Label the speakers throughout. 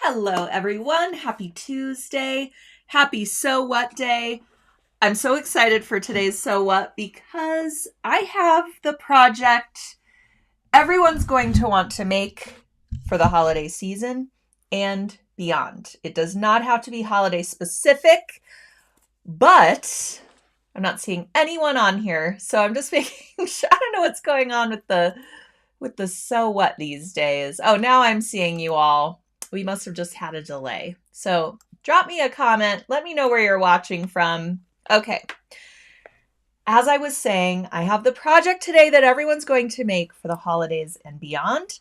Speaker 1: Hello, everyone. Happy Tuesday. Happy So What Day. I'm so excited for today's So What because I have the project everyone's going to want to make for the holiday season and beyond. It does not have to be holiday specific, but I'm not seeing anyone on here, so I'm just making sure. I don't know what's going on with the So What these days. Oh, now I'm seeing you all. We must have just had a delay. So drop me a comment. Let me know where you're watching from. Okay. As I was saying, I have the project today that everyone's going to make for the holidays and beyond.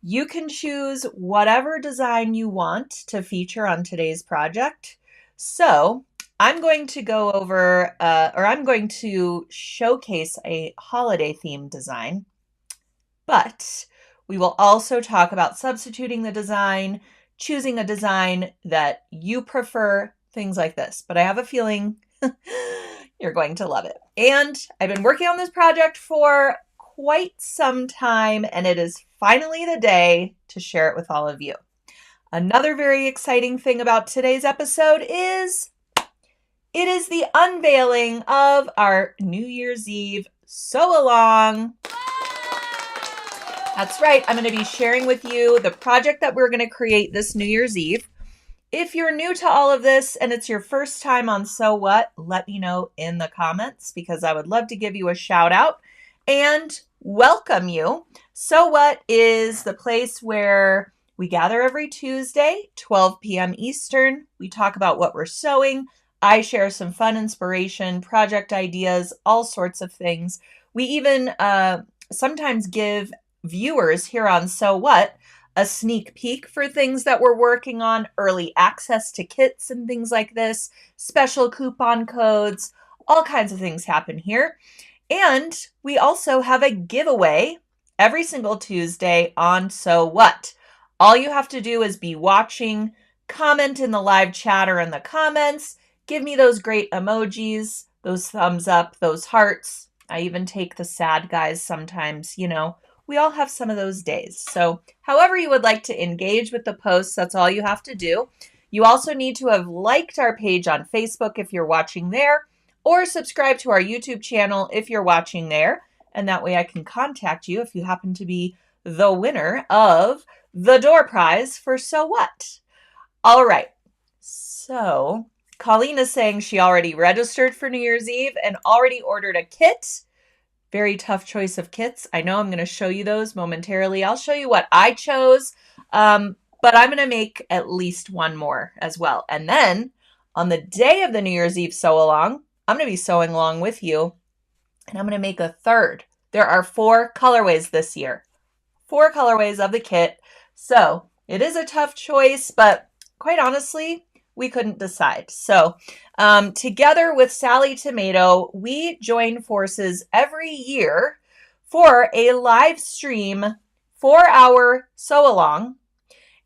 Speaker 1: You can choose whatever design you want to feature on today's project. So I'm going to go over, I'm going to showcase a holiday themed design, but we will also talk about substituting the design, choosing a design that you prefer, things like this. But I have a feeling you're going to love it. And I've been working on this project for quite some time, and it is finally the day to share it with all of you. Another very exciting thing about today's episode is it is the unveiling of our New Year's Eve sew along. That's right. I'm going to be sharing with you the project that we're going to create this New Year's Eve. If you're new to all of this and it's your first time on So What, let me know in the comments because I would love to give you a shout out and welcome you. So What is the place where we gather every Tuesday, 12 p.m. Eastern. We talk about what we're sewing. I share some fun inspiration, project ideas, all sorts of things. We even sometimes give viewers here on So What a sneak peek for things that we're working on, early access to kits and things like this, special coupon codes, all kinds of things happen here. And we also have a giveaway every single Tuesday on So What. All you have to do is be watching, comment in the live chat or in the comments, give me those great emojis, those thumbs up, those hearts. I even take the sad guys sometimes, we all have some of those days. So however you would like to engage with the posts, that's all you have to do. You also need to have liked our page on Facebook if you're watching there, or subscribe to our YouTube channel if you're watching there. And that way I can contact you if you happen to be the winner of the door prize for So What. All right. So Colleen is saying she already registered for New Year's Eve and already ordered a kit. Very tough choice of kits. I know I'm going to show you those momentarily. I'll show you what I chose, but I'm going to make at least one more as well. And then on the day of the New Year's Eve sew along, I'm going to be sewing along with you, and I'm going to make a third. There are 4 colorways this year, 4 colorways of the kit. So it is a tough choice, but quite honestly, we couldn't decide. So together with Sally Tomato, we join forces every year for a live stream 4-hour sew along.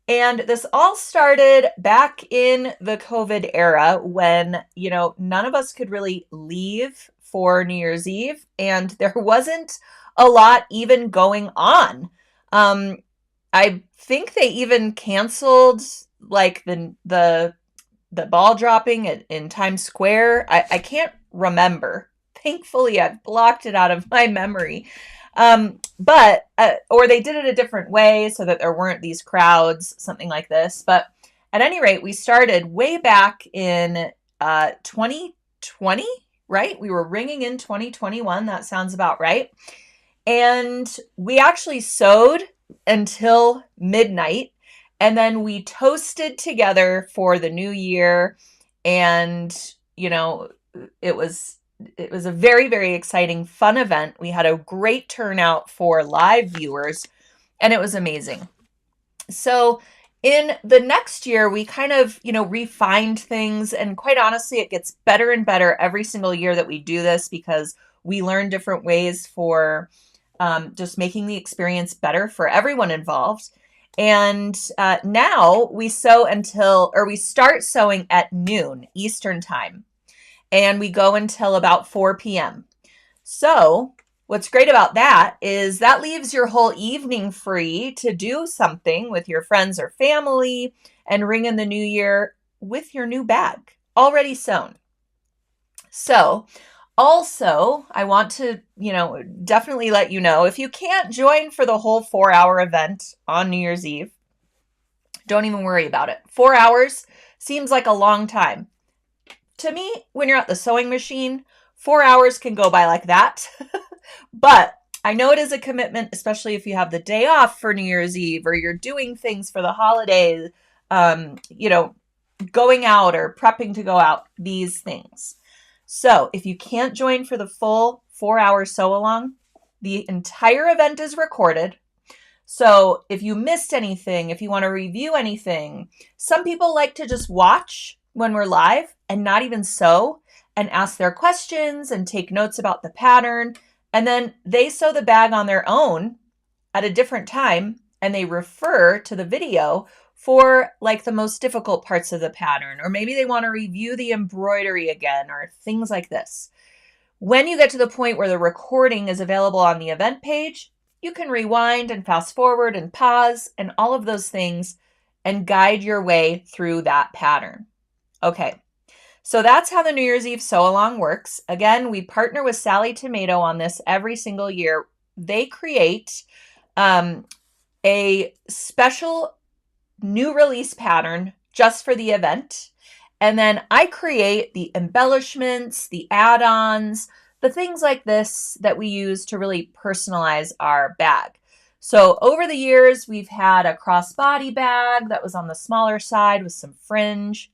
Speaker 1: And this all started back in the COVID era when, none of us could really leave for New Year's Eve and there wasn't a lot even going on. I think they even canceled like the ball dropping in Times Square. I can't remember. Thankfully, I've blocked it out of my memory. Or they did it a different way so that there weren't these crowds, something like this. But at any rate, we started way back in 2020, right? We were ringing in 2021. That sounds about right. And we actually sewed until midnight. And then we toasted together for the new year. And, it was a very, very exciting, fun event. We had a great turnout for live viewers, and it was amazing. So in the next year, we kind of, refined things. And quite honestly, it gets better and better every single year that we do this because we learn different ways for just making the experience better for everyone involved. And now we start sewing at noon Eastern time, and we go until about 4 p.m. So What's great about that is that leaves your whole evening free to do something with your friends or family and ring in the new year with your new bag already sewn. So, also, I want to, definitely let you know if you can't join for the whole 4-hour event on New Year's Eve, don't even worry about it. 4 hours seems like a long time. To me, when you're at the sewing machine, 4 hours can go by like that. But I know it is a commitment, especially if you have the day off for New Year's Eve or you're doing things for the holidays, going out or prepping to go out, these things. So if you can't join for the full 4-hour sew along, the entire event is recorded. So if you missed anything, if you want to review anything, some people like to just watch when we're live and not even sew and ask their questions and take notes about the pattern. And then they sew the bag on their own at a different time and they refer to the video for like the most difficult parts of the pattern, or maybe they want to review the embroidery again or things like this. When you get to the point where the recording is available on the event page, you can rewind and fast forward and pause and all of those things and guide your way through that pattern. Okay, so that's how the New Year's Eve sew along works. Again, we partner with Sally Tomato on this every single year. They create a special new release pattern just for the event. And then I create the embellishments, the add-ons, the things like this that we use to really personalize our bag. So over the years, we've had a crossbody bag that was on the smaller side with some fringe.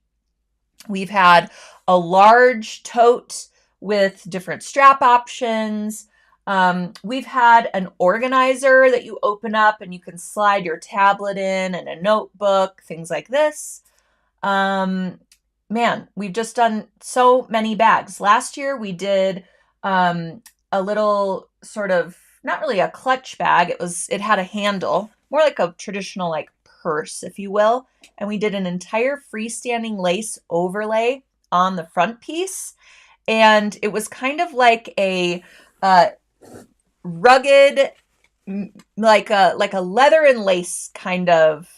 Speaker 1: We've had a large tote with different strap options. We've had an organizer that you open up and you can slide your tablet in and a notebook, things like this. Man, we've just done so many bags. Last year we did a little sort of, not really a clutch bag. It had a handle, more like a traditional like purse, if you will. And we did an entire freestanding lace overlay on the front piece. And it was kind of like a rugged, like a leather and lace kind of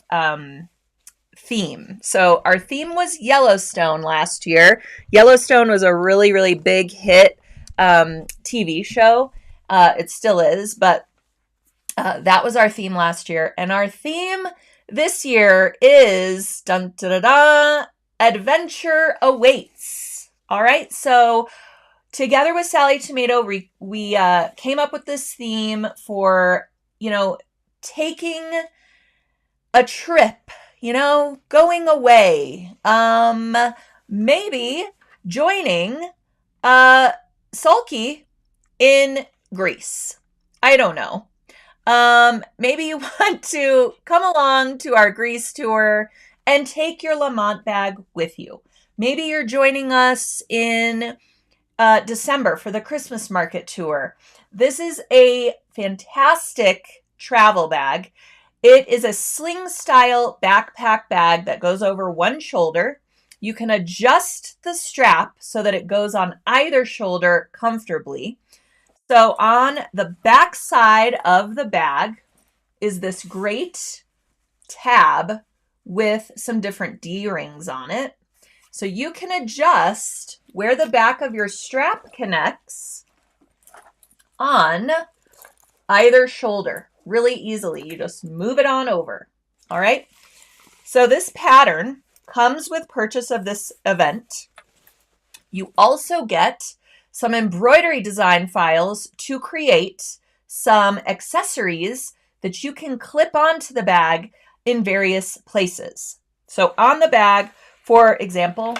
Speaker 1: theme. So our theme was Yellowstone last year. Yellowstone was a really, really big hit TV show. It still is, but that was our theme last year. And our theme this year is dun, da, da, da, Adventure Awaits. All right. So together with Sally Tomato, we came up with this theme for, taking a trip, going away, maybe joining Sulky in Greece. I don't know. Maybe you want to come along to our Greece tour and take your Lamont bag with you. Maybe you're joining us in December for the Christmas market tour. This is a fantastic travel bag. It is a sling style backpack bag that goes over one shoulder. You can adjust the strap so that it goes on either shoulder comfortably. So on the back side of the bag is this great tab with some different D-rings on it. So you can adjust where the back of your strap connects on either shoulder really easily. You just move it on over. All right. So this pattern comes with purchase of this event. You also get some embroidery design files to create some accessories that you can clip onto the bag in various places. So on the bag, for example,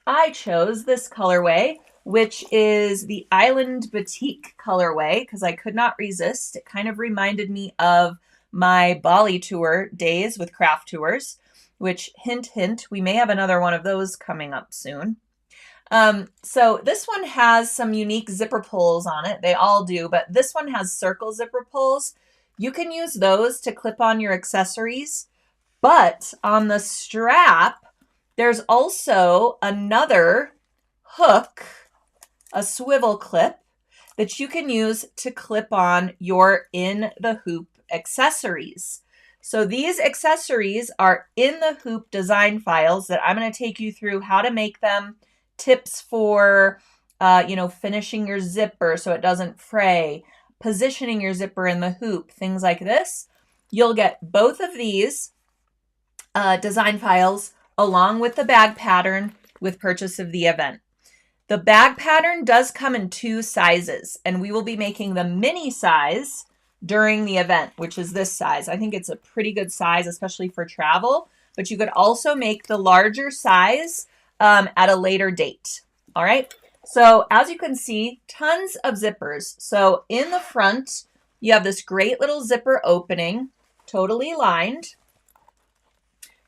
Speaker 1: I chose this colorway, which is the Island Batik colorway, because I could not resist. It kind of reminded me of my Bali tour days with craft tours, which hint, hint, we may have another one of those coming up soon. So this one has some unique zipper pulls on it. They all do, but this one has circle zipper pulls. You can use those to clip on your accessories, but on the strap, there's also another hook, a swivel clip that you can use to clip on your in the hoop accessories. So these accessories are in the hoop design files that I'm going to take you through how to make them, tips for, finishing your zipper so it doesn't fray, positioning your zipper in the hoop, things like this. You'll get both of these design files along with the bag pattern with purchase of the event. The bag pattern does come in 2 sizes, and we will be making the mini size during the event, which is this size. I think it's a pretty good size, especially for travel, but you could also make the larger size at a later date. All right. So as you can see, tons of zippers. So in the front, you have this great little zipper opening, totally lined.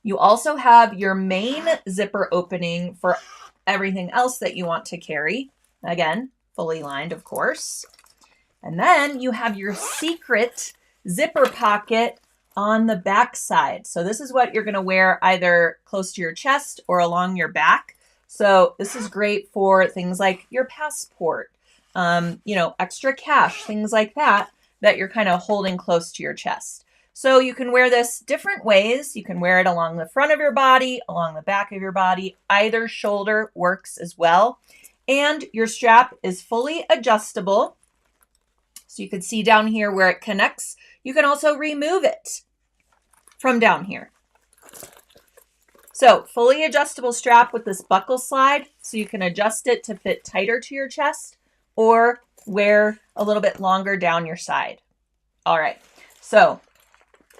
Speaker 1: You also have your main zipper opening for everything else that you want to carry. Again, fully lined, of course. And then you have your secret zipper pocket on the back side. So this is what you're going to wear either close to your chest or along your back. So this is great for things like your passport, extra cash, things like that you're kind of holding close to your chest. So you can wear this different ways. You can wear it along the front of your body, along the back of your body. Either shoulder works as well. And your strap is fully adjustable. So you can see down here where it connects. You can also remove it from down here. So fully adjustable strap with this buckle slide, so you can adjust it to fit tighter to your chest or wear a little bit longer down your side. All right, so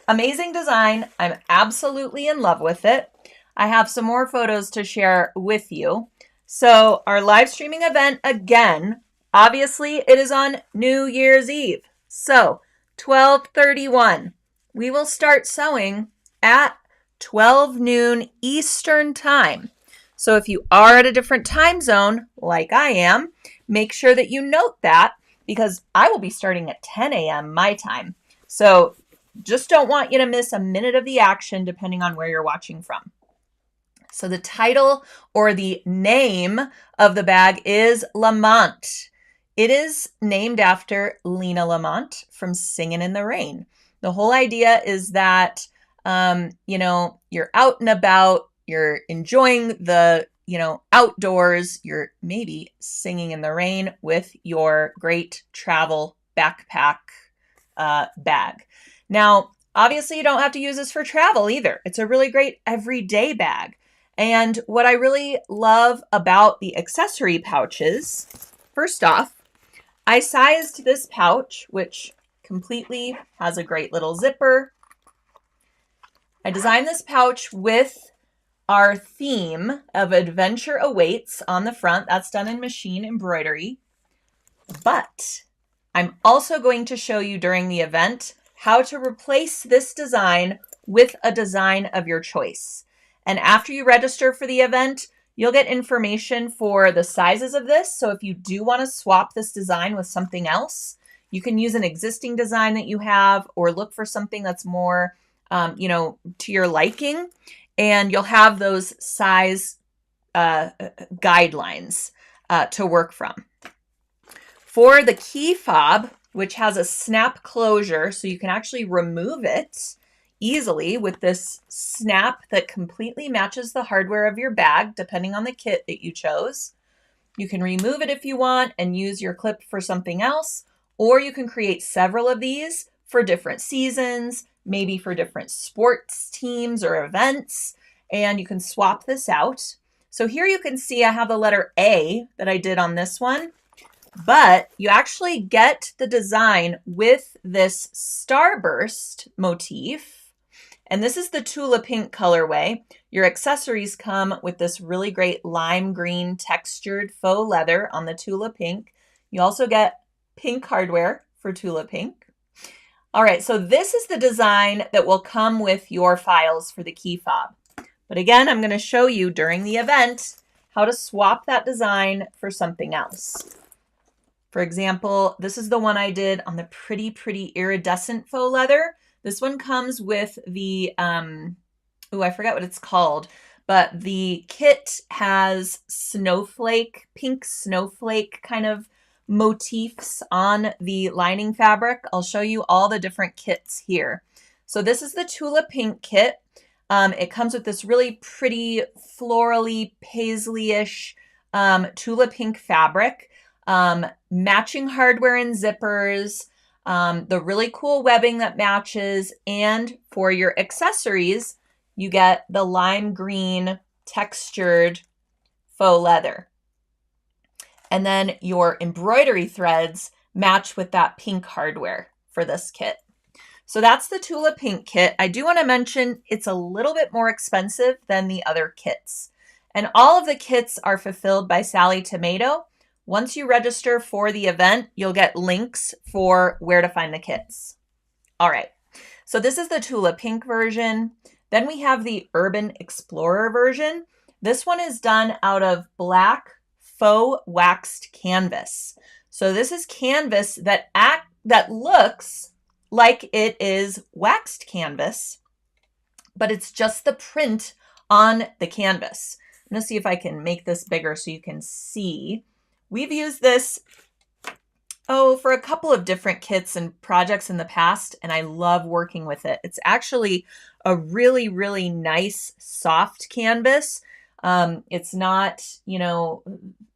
Speaker 1: amazing design. I'm absolutely in love with it. I have some more photos to share with you. So our live streaming event, again, obviously it is on New Year's Eve. So 12/31, we will start sewing at 12 noon Eastern time. So if you are at a different time zone, like I am, make sure that you note that, because I will be starting at 10 a.m. my time. So just don't want you to miss a minute of the action depending on where you're watching from. So the title or the name of the bag is Lamont. It is named after Lena Lamont from Singin' in the Rain. The whole idea is that, you're out and about, you're enjoying the, outdoors, you're maybe singing in the rain with your great travel backpack bag. Now, obviously you don't have to use this for travel either. It's a really great everyday bag. And what I really love about the accessory pouches, first off, I sized this pouch, which completely has a great little zipper. I designed this pouch with our theme of Adventure Awaits on the front. That's done in machine embroidery. But I'm also going to show you during the event how to replace this design with a design of your choice. And after you register for the event, you'll get information for the sizes of this. So if you do want to swap this design with something else, you can use an existing design that you have or look for something that's more, to your liking. And you'll have those size guidelines to work from. For the key fob, which has a snap closure, so you can actually remove it easily with this snap that completely matches the hardware of your bag, depending on the kit that you chose. You can remove it if you want and use your clip for something else, or you can create several of these for different seasons, maybe for different sports teams or events, and you can swap this out. So here you can see I have the letter A that I did on this one, but you actually get the design with this starburst motif. And this is the Tula Pink colorway. Your accessories come with this really great lime green textured faux leather on the Tula Pink. You also get pink hardware for Tula Pink. All right, so this is the design that will come with your files for the key fob. But again, I'm going to show you during the event how to swap that design for something else. For example, this is the one I did on the pretty iridescent faux leather. This one comes with the, I forget what it's called, but the kit has snowflake, pink snowflake kind of motifs on the lining fabric. I'll show you all the different kits here. So this is the Tula Pink kit. It comes with this really pretty florally, paisley-ish Tula Pink fabric, matching hardware and zippers, the really cool webbing that matches, and for your accessories, you get the lime green textured faux leather. And then your embroidery threads match with that pink hardware for this kit. So that's the Tula Pink kit. I do want to mention it's a little bit more expensive than the other kits. And all of the kits are fulfilled by Sally Tomato. Once you register for the event, you'll get links for where to find the kits. All right, so this is the Tula Pink version. Then we have the Urban Explorer version. This one is done out of black faux waxed canvas. So this is canvas that looks like it is waxed canvas, but it's just the print on the canvas. I'm gonna see if I can make this bigger so you can see. We've used this, for a couple of different kits and projects in the past, and I love working with it. It's actually a really, really nice soft canvas. It's not,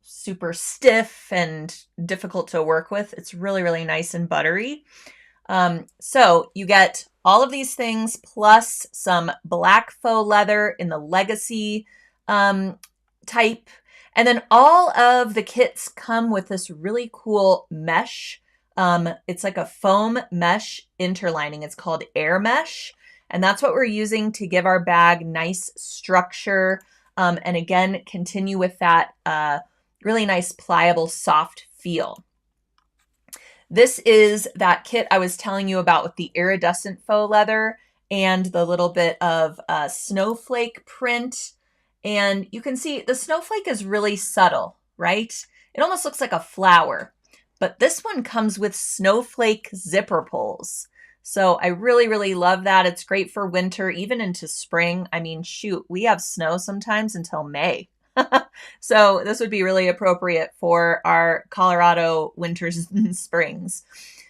Speaker 1: super stiff and difficult to work with. It's really, really nice and buttery. So you get all of these things plus some black faux leather in the legacy type. And then all of the kits come with this really cool mesh. It's like a foam mesh interlining. It's called air mesh. And that's what we're using to give our bag nice structure. And again, continue with that really nice, pliable, soft feel. This is that kit I was telling you about with the iridescent faux leather and the little bit of snowflake print. And you can see the snowflake is really subtle, right? It almost looks like a flower. But this one comes with snowflake zipper pulls. So I really, really love that. It's great for winter, even into spring. I mean, shoot, we have snow sometimes until May. So this would be really appropriate for our Colorado winters and springs.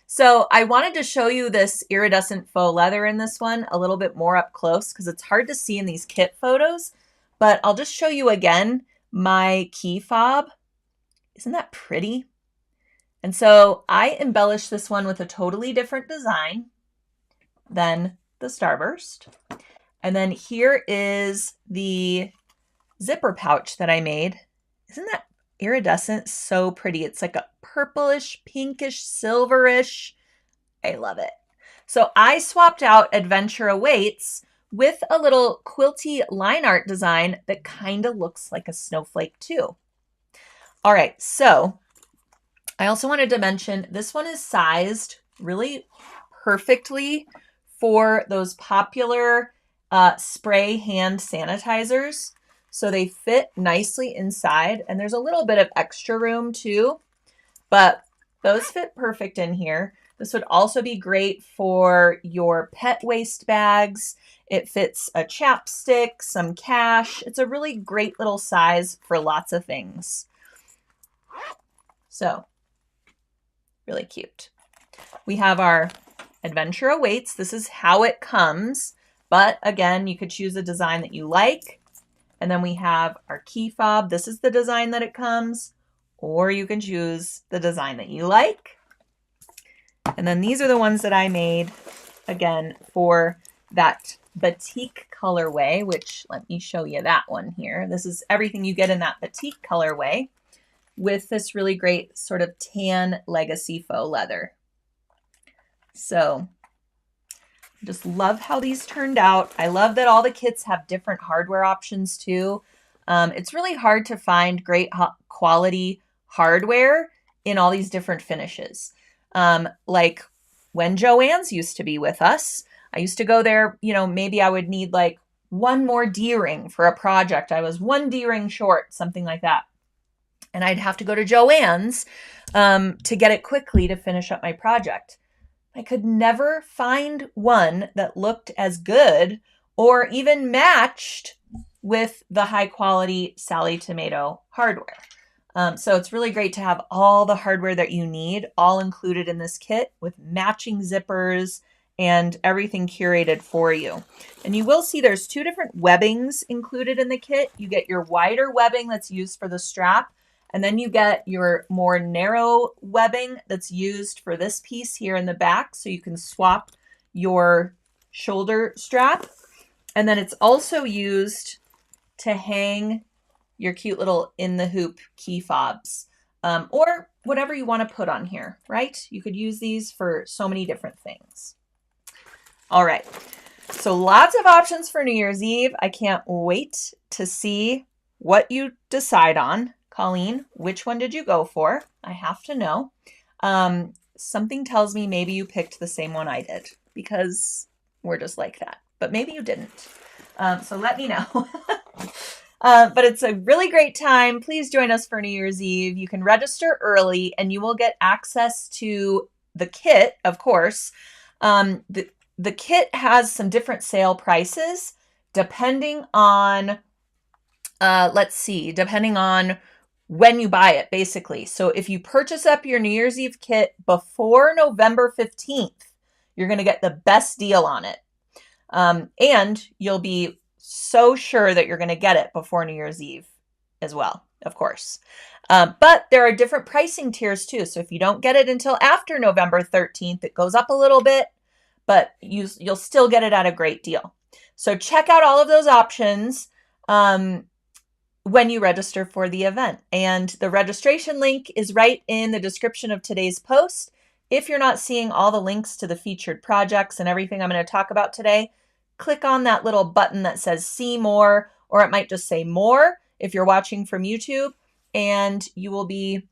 Speaker 1: So I wanted to show you this iridescent faux leather in this one a little bit more up close because it's hard to see in these kit photos, but I'll just show you again my key fob. Isn't that pretty? And so I embellished this one with a totally different design than the Starburst. And then here is the zipper pouch that I made. Isn't that iridescent so pretty? It's like a purplish, pinkish, silverish. I love it. So I swapped out Adventure Awaits with a little quilty line art design that kind of looks like a snowflake too. All right, so I also wanted to mention this one is sized really perfectly for those popular spray hand sanitizers. So they fit nicely inside, and there's a little bit of extra room too, but those fit perfect in here. This would also be great for your pet waste bags. It fits a chapstick, some cash. It's a really great little size for lots of things. So, really cute. We have our Adventure Awaits. This is how it comes, but again, you could choose a design that you like. And then we have our key fob. This is the design that it comes, or you can choose the design that you like. And then these are the ones that I made, again, for that batik colorway, which let me show you that one here. This is everything you get in that batik colorway with this really great sort of tan legacy faux leather. So just love how these turned out. I love that all the kits have different hardware options too. It's really hard to find great quality hardware in all these different finishes. Like when Joann's used to be with us, I used to go there, maybe I would need like one more D-ring for a project. I was one D-ring short, something like that. And I'd have to go to Joann's to get it quickly to finish up my project. I could never find one that looked as good or even matched with the high quality Sally Tomato hardware. So it's really great to have all the hardware that you need all included in this kit with matching zippers and everything curated for you. And you will see there's two different webbings included in the kit. You get your wider webbing that's used for the strap, and then you get your more narrow webbing that's used for this piece here in the back, so you can swap your shoulder strap. And then it's also used to hang your cute little in the hoop key fobs, or whatever you want to put on here, right? You could use these for so many different things. All right, so lots of options for New Year's Eve. I can't wait to see what you decide on. Colleen, which one did you go for? I have to know. Something tells me maybe you picked the same one I did, because we're just like that, but maybe you didn't. So let me know. But it's a really great time. Please join us for New Year's Eve. You can register early and you will get access to the kit, of course. The kit has some different sale prices depending on, depending on when you buy it, basically. So if you purchase up your New Year's Eve kit before November 15th, you're going to get the best deal on it. And you'll be so sure that you're going to get it before New Year's Eve as well, of course. But there are different pricing tiers too. So if you don't get it until after November 13th, it goes up a little bit, but you'll still get it at a great deal. So check out all of those options when you register for the event. And the registration link is right in the description of today's post. If you're not seeing all the links to the featured projects and everything I'm going to talk about today, click on that little button that says see more, or it might just say more if you're watching from YouTube, and you will be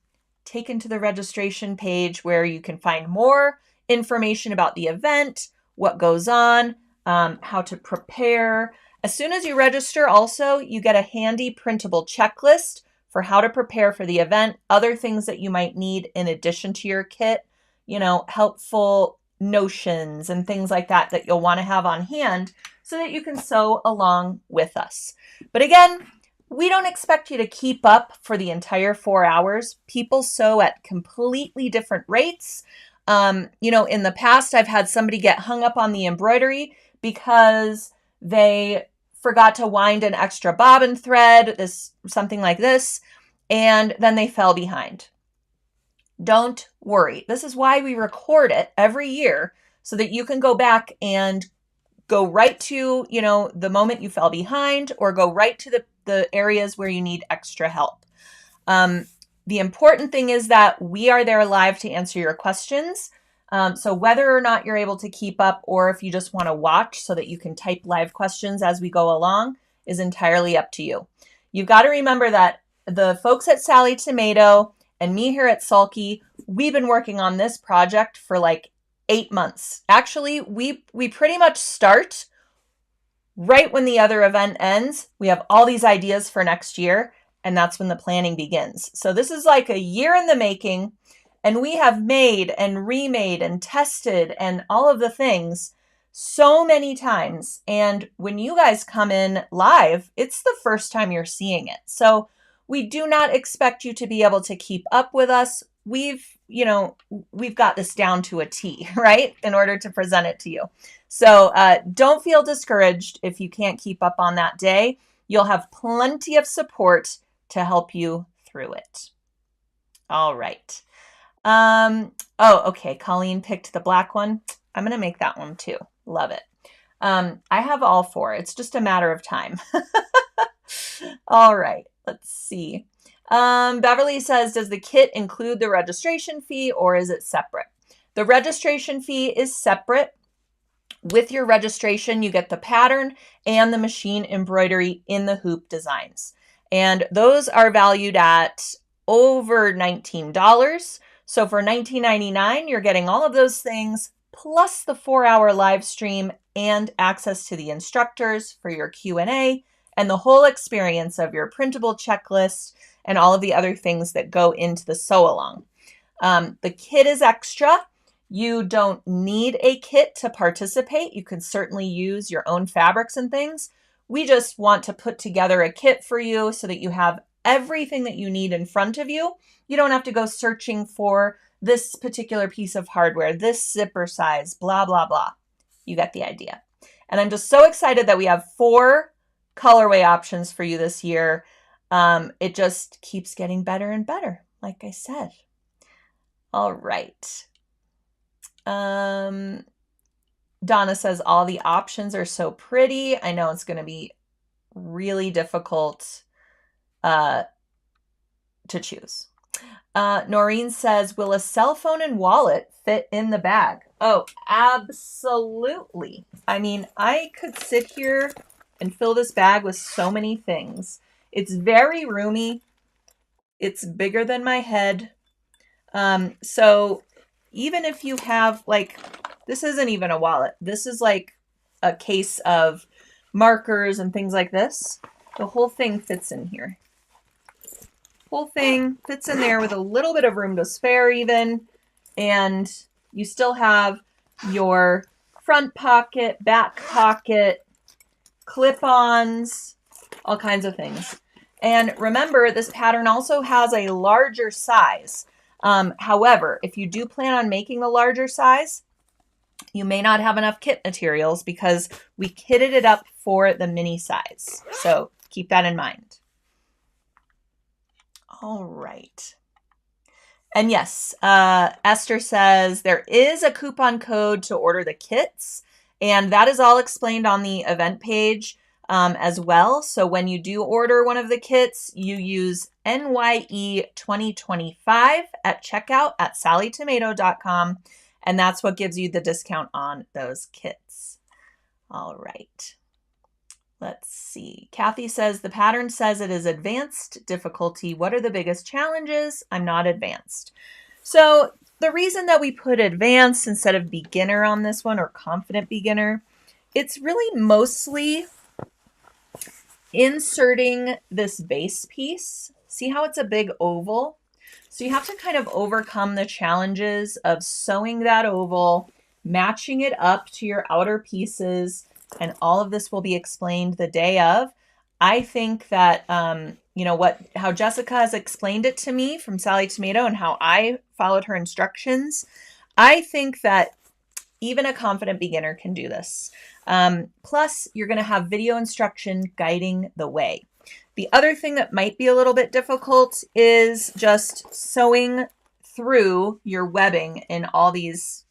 Speaker 1: taken to the registration page where you can find more information about the event, what goes on, how to prepare. As soon as you register, also, you get a handy printable checklist for how to prepare for the event, other things that you might need in addition to your kit, helpful notions and things like that that you'll want to have on hand so that you can sew along with us. But again, we don't expect you to keep up for the entire 4 hours. People sew at completely different rates. In the past, I've had somebody get hung up on the embroidery because they forgot to wind an extra bobbin thread, something like this, and then they fell behind. Don't worry. This is why we record it every year, so that you can go back and go right to, the moment you fell behind, or go right to the areas where you need extra help. The important thing is that we are there live to answer your questions. So whether or not you're able to keep up, or if you just want to watch so that you can type live questions as we go along, is entirely up to you. You've got to remember that the folks at Sally Tomato and me here at Sulky, we've been working on this project for like 8 months. Actually, we pretty much start right when the other event ends. We have all these ideas for next year, and that's when the planning begins. So this is like a year in the making, and we have made and remade and tested and all of the things so many times. And when you guys come in live, it's the first time you're seeing it. So we do not expect you to be able to keep up with us. We've got this down to a T, right? In order to present it to you. So don't feel discouraged if you can't keep up on that day. You'll have plenty of support to help you through it. All right. Okay. Colleen picked the black one. I'm going to make that one too. Love it. I have all 4. It's just a matter of time. All right. Let's see. Beverly says, does the kit include the registration fee, or is it separate? The registration fee is separate. With your registration, you get the pattern and the machine embroidery in the hoop designs. And those are valued at over $19. So for $19.99, you're getting all of those things, plus the 4-hour live stream and access to the instructors for your Q&A, and the whole experience of your printable checklist and all of the other things that go into the sew along. The kit is extra. You don't need a kit to participate. You can certainly use your own fabrics and things. We just want to put together a kit for you so that you have everything that you need in front of you. You don't have to go searching for this particular piece of hardware, this zipper size, blah, blah, blah. You get the idea. And I'm just so excited that we have 4 colorway options for you this year. It just keeps getting better and better, like I said. All right. Donna says all the options are so pretty. I know it's going to be really difficult to choose. Noreen says, will a cell phone and wallet fit in the bag? Oh, absolutely. I mean, I could sit here and fill this bag with so many things. It's very roomy. It's bigger than my head. So even if you have, like, this isn't even a wallet. This is like a case of markers and things like this. The whole thing fits in here. Whole thing fits in there with a little bit of room to spare even. And you still have your front pocket, back pocket, clip-ons, all kinds of things. And remember, this pattern also has a larger size. However, if you do plan on making the larger size, you may not have enough kit materials because we kitted it up for the mini size. So keep that in mind. All right. And yes, Esther says there is a coupon code to order the kits, and that is all explained on the event page as well. So when you do order one of the kits, you use NYE 2025 at checkout at sallytomato.com, and that's what gives you the discount on those kits. All right. Let's see. Kathy says, the pattern says it is advanced difficulty. What are the biggest challenges? I'm not advanced. So the reason that we put advanced instead of beginner on this one, or confident beginner, it's really mostly inserting this base piece. See how it's a big oval? So you have to kind of overcome the challenges of sewing that oval, matching it up to your outer pieces, and all of this will be explained the day of. I think that, how Jessica has explained it to me from Sally Tomato and how I followed her instructions, I think that even a confident beginner can do this. Plus, you're going to have video instruction guiding the way. The other thing that might be a little bit difficult is just sewing through your webbing in all these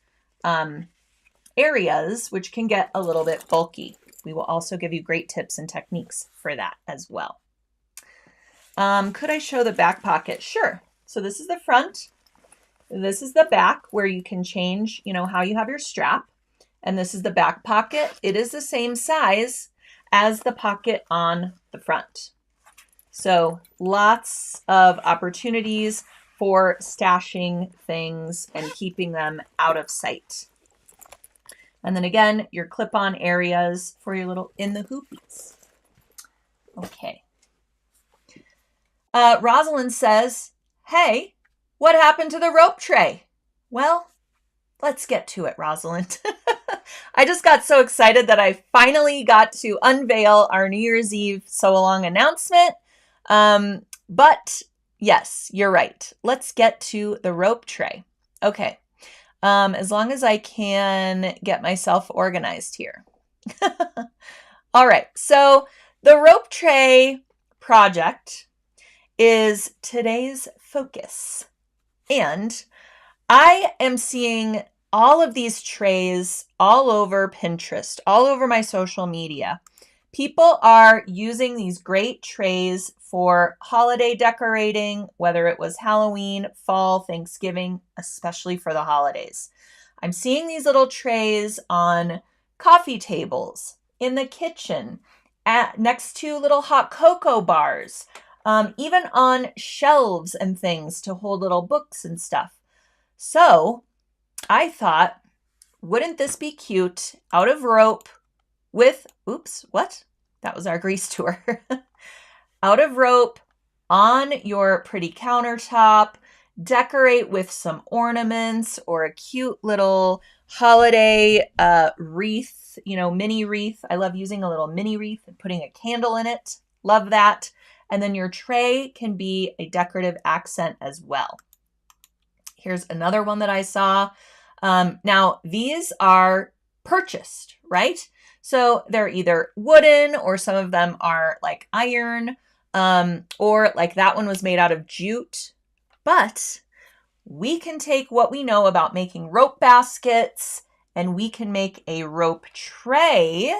Speaker 1: areas, which can get a little bit bulky. We will also give you great tips and techniques for that as well. Could I show the back pocket? Sure. So this is the front. This is the back where you can change, how you have your strap. And this is the back pocket. It is the same size as the pocket on the front. So lots of opportunities for stashing things and keeping them out of sight. And then again, your clip-on areas for your little in the hoopies. Okay. Rosalind says, hey, what happened to the rope tray? Well, let's get to it, Rosalind. I just got so excited that I finally got to unveil our New Year's Eve sew-along announcement. But yes, you're right. Let's get to the rope tray. Okay. As long as I can get myself organized here. All right. So the rope tray project is today's focus. And I am seeing all of these trays all over Pinterest, all over my social media. People are using these great trays for holiday decorating, whether it was Halloween, fall, Thanksgiving, especially for the holidays. I'm seeing these little trays on coffee tables, in the kitchen, next to little hot cocoa bars, even on shelves and things to hold little books and stuff. So I thought, wouldn't this be cute out of rope with, oops, what? That was our grease tour. Out of rope on your pretty countertop, decorate with some ornaments or a cute little holiday wreath, mini wreath. I love using a little mini wreath and putting a candle in it. Love that. and then your tray can be a decorative accent as well. Here's another one that I saw. Now, these are purchased, right? So they're either wooden or some of them are like iron, or like that one was made out of jute. But we can take what we know about making rope baskets and we can make a rope tray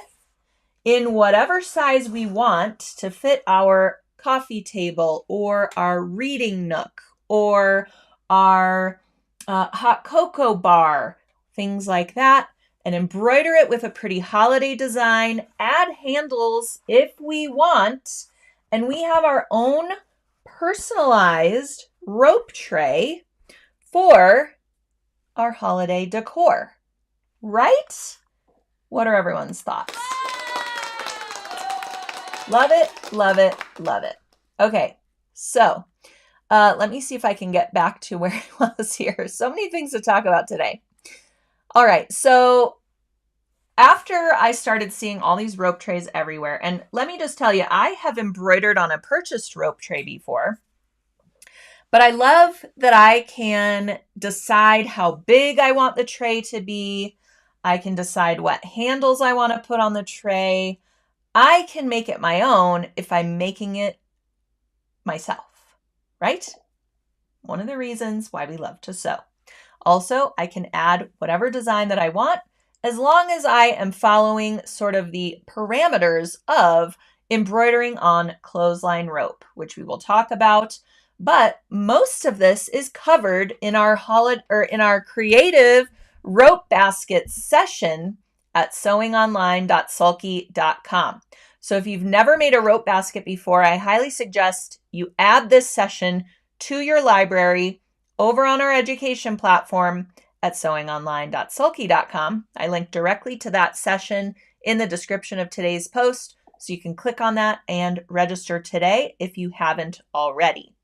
Speaker 1: in whatever size we want to fit our coffee table or our reading nook or our hot cocoa bar, things like that, and embroider it with a pretty holiday design, add handles if we want, and we have our own personalized rope tray for our holiday decor, right? What are everyone's thoughts? Love it, love it, love it. Okay, so let me see if I can get back to where I was here. So many things to talk about today. All right, so after I started seeing all these rope trays everywhere, and let me just tell you, I have embroidered on a purchased rope tray before, but I love that I can decide how big I want the tray to be. I can decide what handles I want to put on the tray. I can make it my own if I'm making it myself, right? One of the reasons why we love to sew. Also, I can add whatever design that I want as long as I am following sort of the parameters of embroidering on clothesline rope, which we will talk about. But most of this is covered in our creative rope basket session at sewingonline.sulky.com. So if you've never made a rope basket before, I highly suggest you add this session to your library over on our education platform at sewingonline.sulky.com. I link directly to that session in the description of today's post, so you can click on that and register today if you haven't already.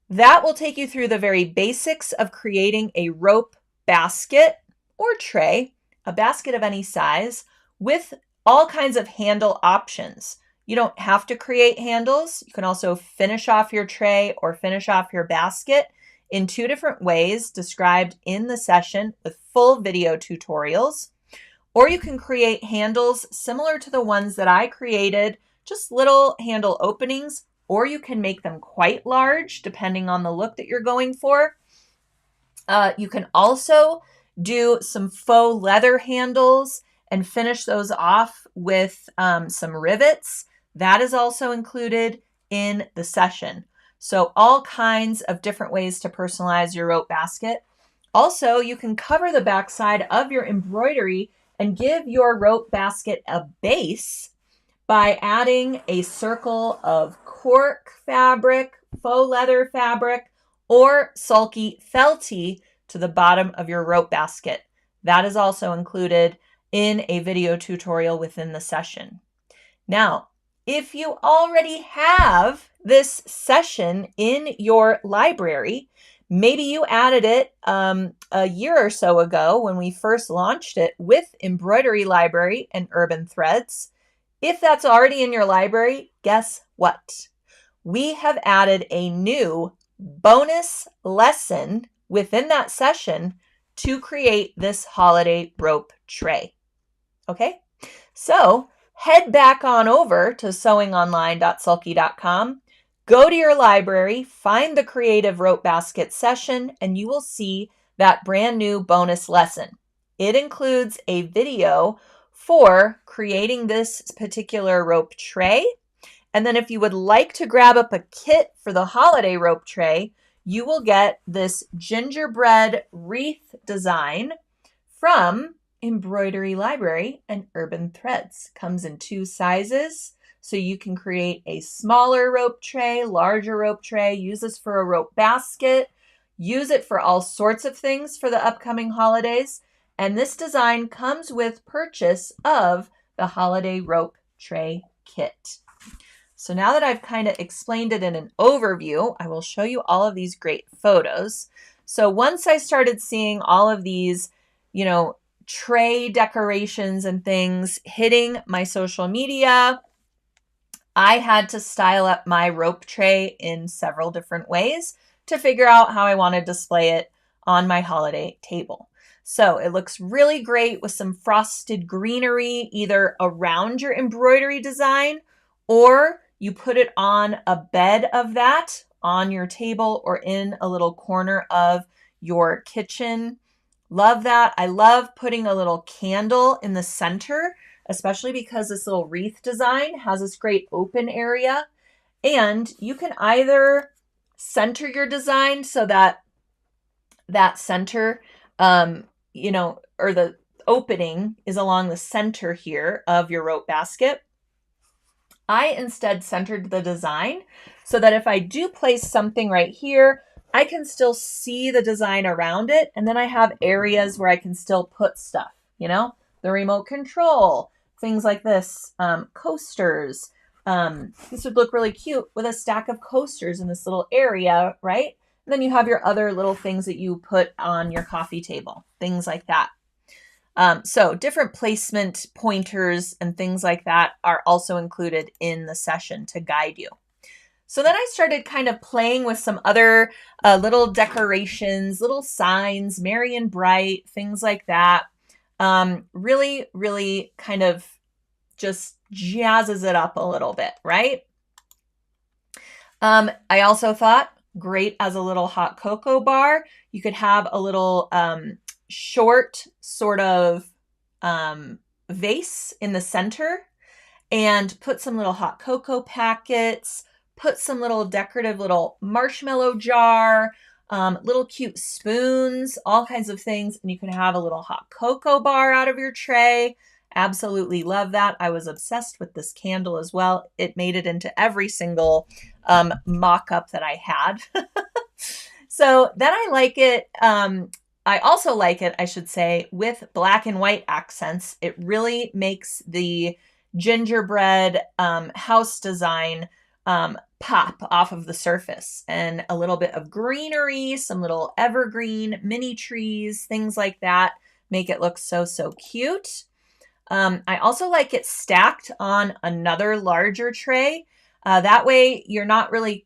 Speaker 1: That will take you through the very basics of creating a rope basket or tray, a basket of any size, with all kinds of handle options. You don't have to create handles. You can also finish off your tray or finish off your basket in 2 different ways described in the session with full video tutorials. Or you can create handles similar to the ones that I created, just little handle openings, or you can make them quite large depending on the look that you're going for. You can also do some faux leather handles and finish those off with some rivets. That is also included in the session. So all kinds of different ways to personalize your rope basket. Also, you can cover the backside of your embroidery and give your rope basket a base by adding a circle of cork fabric, faux leather fabric, or sulky felty to the bottom of your rope basket. That is also included in a video tutorial within the session. Now, if you already have this session in your library, maybe you added it a year or so ago when we first launched it with Embroidery Library and Urban Threads. If that's already in your library, guess what? We have added a new bonus lesson within that session to create this holiday rope tray. Okay, so head back on over to sewingonline.sulky.com, go to your library, find the creative rope basket session, and you will see that brand new bonus lesson. It includes a video for creating this particular rope tray. And then if you would like to grab up a kit for the holiday rope tray, you will get this gingerbread wreath design from Embroidery Library and Urban Threads. Comes in 2 sizes, so you can create a smaller rope tray, larger rope tray, use this for a rope basket, use it for all sorts of things for the upcoming holidays. And this design comes with purchase of the holiday rope tray kit. So now that I've kind of explained it in an overview, I will show you all of these great photos. So once I started seeing all of these, tray decorations and things hitting my social media, I had to style up my rope tray in several different ways to figure out how I want to display it on my holiday table. So it looks really great with some frosted greenery either around your embroidery design, or you put it on a bed of that on your table or in a little corner of your kitchen. Love that. I love putting a little candle in the center, especially because this little wreath design has this great open area. And you can either center your design so that that center, or the opening is along the center here of your rope basket. I instead centered the design so that if I do place something right here, I can still see the design around it. And then I have areas where I can still put stuff, the remote control, things like this, coasters. This would look really cute with a stack of coasters in this little area, right? And then you have your other little things that you put on your coffee table, things like that. So different placement pointers and things like that are also included in the session to guide you. So then I started kind of playing with some other little decorations, little signs, merry and bright, things like that. Really, really kind of just jazzes it up a little bit, right? I also thought great as a little hot cocoa bar. You could have a little short sort of vase in the center and put some little hot cocoa packets, put some little decorative little marshmallow jar, little cute spoons, all kinds of things. And you can have a little hot cocoa bar out of your tray. Absolutely love that. I was obsessed with this candle as well. It made it into every single mock-up that I had. So then I like it. I also like it, I should say, with black and white accents. It really makes the gingerbread house design pop off of the surface, and a little bit of greenery, some little evergreen mini trees, things like that make it look so, so cute. I also like it stacked on another larger tray. That way you're not really,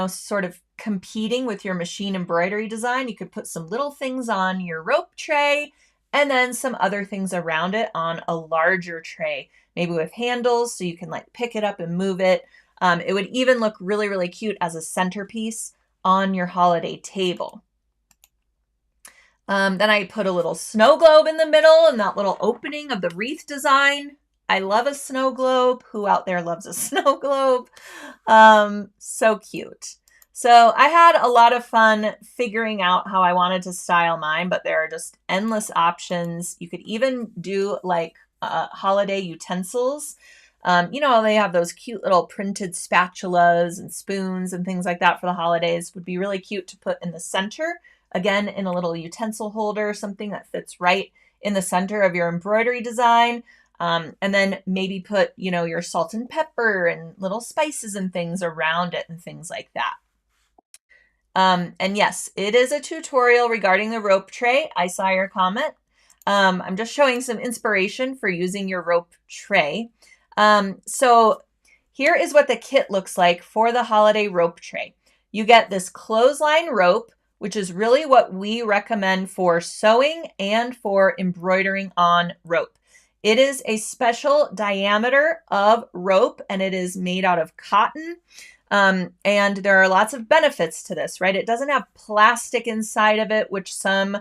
Speaker 1: sort of competing with your machine embroidery design. You could put some little things on your rope tray and then some other things around it on a larger tray, maybe with handles so you can like pick it up and move it. It would even look really, really cute as a centerpiece on your holiday table. Then I put a little snow globe in the middle and that little opening of the wreath design. I love a snow globe. Who out there loves a snow globe? So cute. So I had a lot of fun figuring out how I wanted to style mine, but there are just endless options. You could even do like holiday utensils. They have those cute little printed spatulas and spoons and things like that for the holidays. Would be really cute to put in the center. Again, in a little utensil holder, something that fits right in the center of your embroidery design. And then maybe put, your salt and pepper and little spices and things around it and things like that. And yes, it is a tutorial regarding the rope tray. I saw your comment. I'm just showing some inspiration for using your rope tray. So here is what the kit looks like for the holiday rope tray. You get this clothesline rope, which is really what we recommend for sewing and for embroidering on rope. It is a special diameter of rope and it is made out of cotton. And there are lots of benefits to this, right? It doesn't have plastic inside of it, which some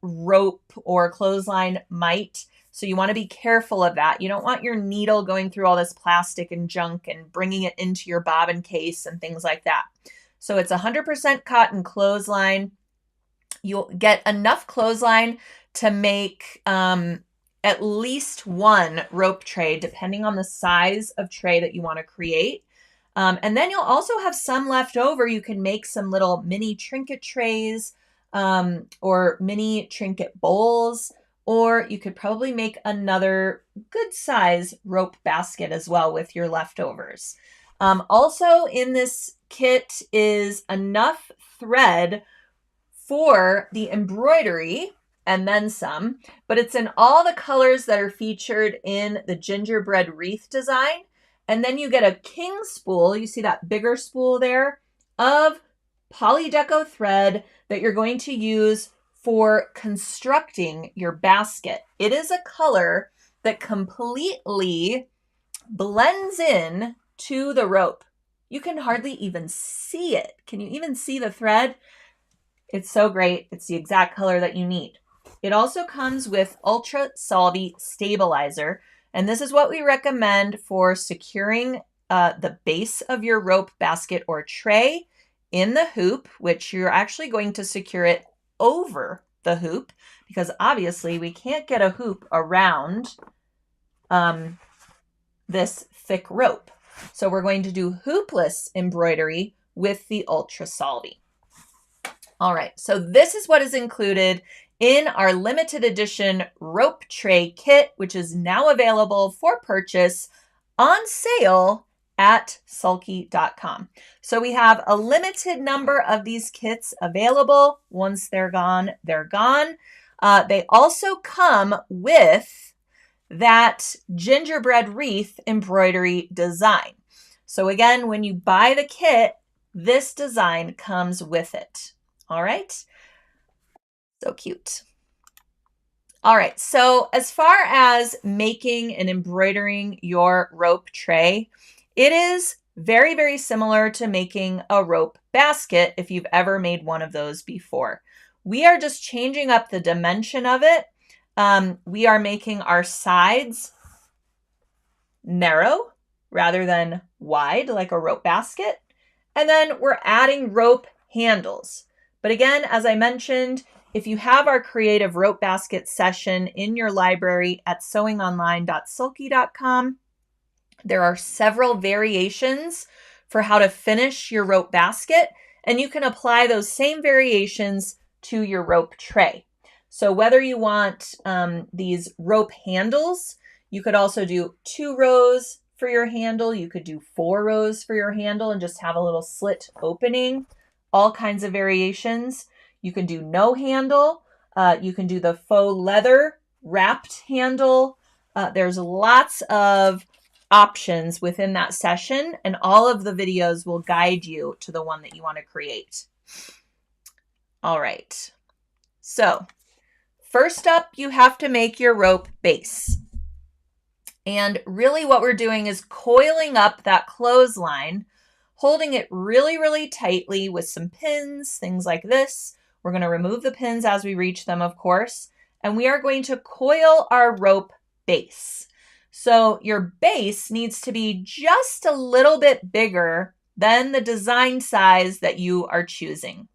Speaker 1: rope or clothesline might. So you want to be careful of that. You don't want your needle going through all this plastic and junk and bringing it into your bobbin case and things like that. So it's 100% cotton clothesline. You'll get enough clothesline to make at least one rope tray, depending on the size of tray that you want to create. And then you'll also have some left over. You can make some little mini trinket trays or mini trinket bowls, or you could probably make another good size rope basket as well with your leftovers. Also in this kit is enough thread for the embroidery and then some, but it's in all the colors that are featured in the gingerbread wreath design. And then you get a king spool. You see that bigger spool there of polydeco thread that you're going to use for constructing your basket. It is a color that completely blends in to the rope. You can hardly even see it. Can you even see the thread? It's so great. It's the exact color that you need. It also comes with Ultra Solvy Stabilizer, and this is what we recommend for securing the base of your rope basket or tray in the hoop, which you're actually going to secure it over the hoop, because obviously we can't get a hoop around this thick rope. So we're going to do hoopless embroidery with the Ultra Solvy. All right, so this is what is included in our limited edition rope tray kit, which is now available for purchase on sale at sulky.com. So we have a limited number of these kits available. Once they're gone, they're gone. They also come with that gingerbread wreath embroidery design. So again, when you buy the kit, this design comes with it. All right. So cute. All right. So as far as making and embroidering your rope tray, it is very, very similar to making a rope basket if you've ever made one of those before. We are just changing up the dimension of it. We are making our sides narrow rather than wide like a rope basket. And then we're adding rope handles. But again, as I mentioned, if you have our creative rope basket session in your library at sewingonline.sulky.com, there are several variations for how to finish your rope basket, and you can apply those same variations to your rope tray. So whether you want these rope handles, you could also do 2 rows for your handle. You could do 4 rows for your handle and just have a little slit opening. All kinds of variations. You can do no handle. You can do the faux leather wrapped handle. There's lots of options within that session, and all of the videos will guide you to the one that you want to create. All right. So first up, you have to make your rope base. And really what we're doing is coiling up that clothesline, holding it really, really tightly with some pins, things like this. We're going to remove the pins as we reach them, of course, and we are going to coil our rope base. So your base needs to be just a little bit bigger than the design size that you are choosing.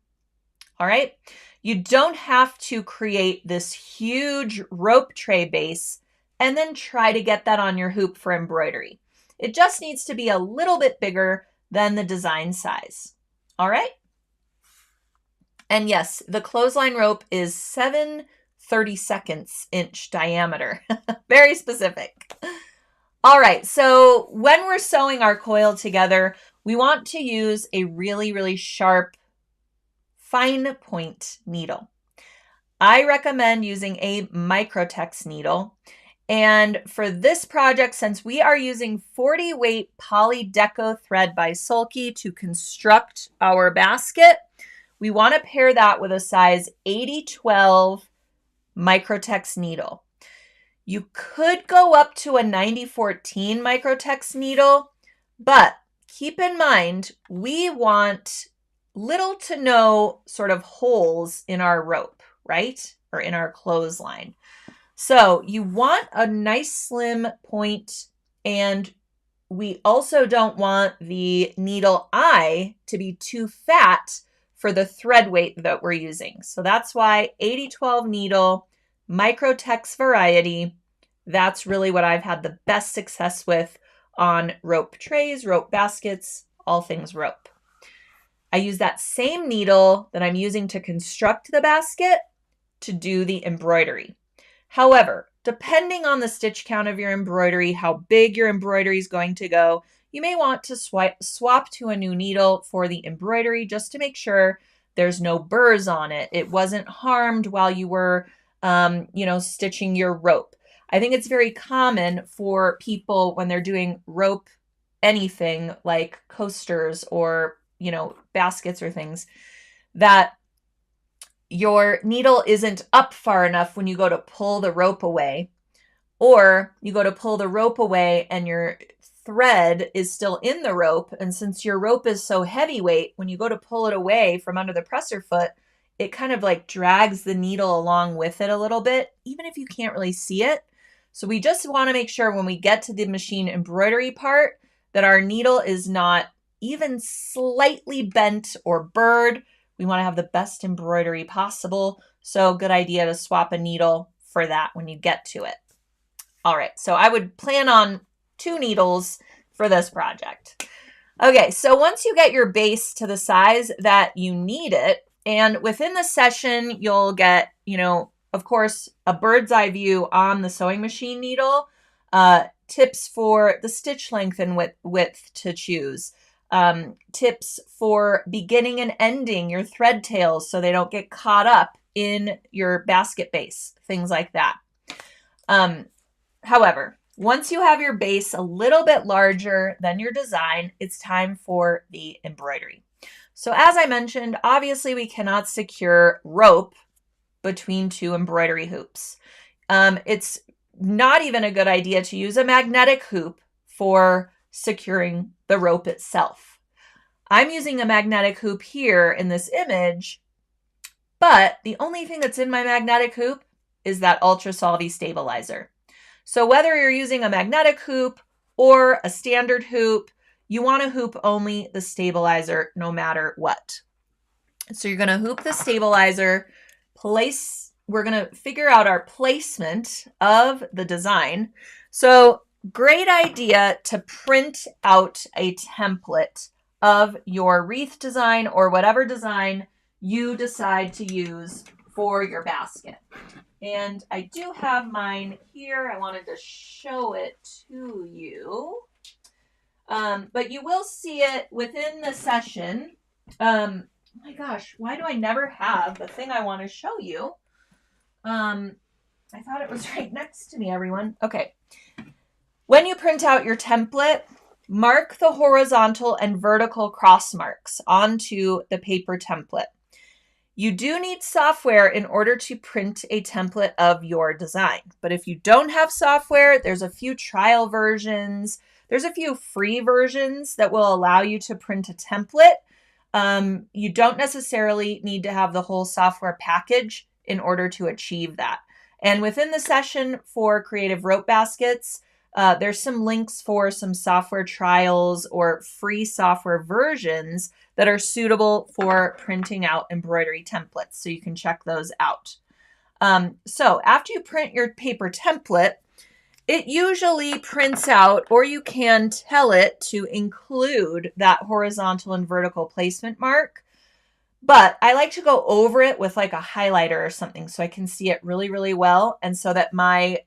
Speaker 1: All right. You don't have to create this huge rope tray base and then try to get that on your hoop for embroidery. It just needs to be a little bit bigger than the design size. All right. And yes, the clothesline rope is 7/32 inch diameter. Very specific. All right. So when we're sewing our coil together, we want to use a really, really sharp fine point needle. I recommend using a Microtex needle. And for this project, since we are using 40 weight polydeco thread by Sulky to construct our basket, we want to pair that with a size 80/12 Microtex needle. You could go up to a 90/14 Microtex needle, but keep in mind, we want little to no sort of holes in our rope, right? Or in our clothesline. So you want a nice slim point, and we also don't want the needle eye to be too fat for the thread weight that we're using. So that's why 80/12 needle, Microtex variety, that's really what I've had the best success with on rope trays, rope baskets, all things rope. I use that same needle that I'm using to construct the basket to do the embroidery. However, depending on the stitch count of your embroidery, how big your embroidery is going to go, you may want to swap to a new needle for the embroidery just to make sure there's no burrs on it. It wasn't harmed while you were, stitching your rope. I think it's very common for people when they're doing rope anything like coasters or, baskets or things, that your needle isn't up far enough when you go to pull the rope away, or you go to pull the rope away and your thread is still in the rope. And since your rope is so heavyweight, when you go to pull it away from under the presser foot, it kind of like drags the needle along with it a little bit, even if you can't really see it. So we just want to make sure when we get to the machine embroidery part that our needle is not even slightly bent or burred. We want to have the best embroidery possible. So good idea to swap a needle for that when you get to it. All right, so I would plan on 2 needles for this project. Okay, so once you get your base to the size that you need it, and within the session, you'll get, of course, a bird's eye view on the sewing machine needle, tips for the stitch length and width to choose, tips for beginning and ending your thread tails so they don't get caught up in your basket base, things like that. However, once you have your base a little bit larger than your design, it's time for the embroidery. So as I mentioned, obviously we cannot secure rope between 2 embroidery hoops. It's not even a good idea to use a magnetic hoop for securing the rope itself. I'm using a magnetic hoop here in this image, but the only thing that's in my magnetic hoop is that Ultra Solvy stabilizer. So whether you're using a magnetic hoop or a standard hoop, you want to hoop only the stabilizer no matter what. So you're going to hoop the stabilizer, we're going to figure out our placement of the design. So great idea to print out a template of your wreath design or whatever design you decide to use for your basket. And I do have mine here. I wanted to show it to you. But you will see it within the session. Oh my gosh, why do I never have the thing I want to show you? I thought it was right next to me, everyone. Okay. When you print out your template, mark the horizontal and vertical cross marks onto the paper template. You do need software in order to print a template of your design. But if you don't have software, there's a few trial versions. There's a few free versions that will allow you to print a template. You don't necessarily need to have the whole software package in order to achieve that. And within the session for creative rope baskets, there's some links for some software trials or free software versions that are suitable for printing out embroidery templates. So you can check those out. So after you print your paper template, it usually prints out, or you can tell it to include that horizontal and vertical placement mark. But I like to go over it with like a highlighter or something so I can see it really, really well. And so that my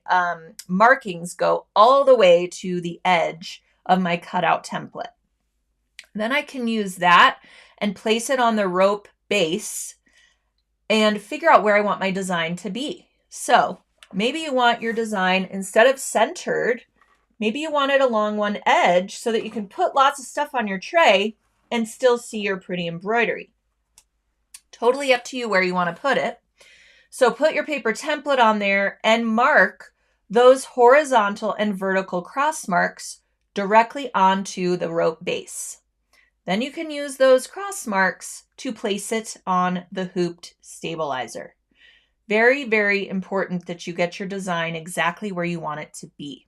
Speaker 1: markings go all the way to the edge of my cutout template. Then I can use that and place it on the rope base and figure out where I want my design to be. So maybe you want your design, instead of centered, maybe you want it along one edge so that you can put lots of stuff on your tray and still see your pretty embroidery. Totally up to you where you want to put it. So put your paper template on there and mark those horizontal and vertical cross marks directly onto the rope base. Then you can use those cross marks to place it on the hooped stabilizer. Very, very important that you get your design exactly where you want it to be.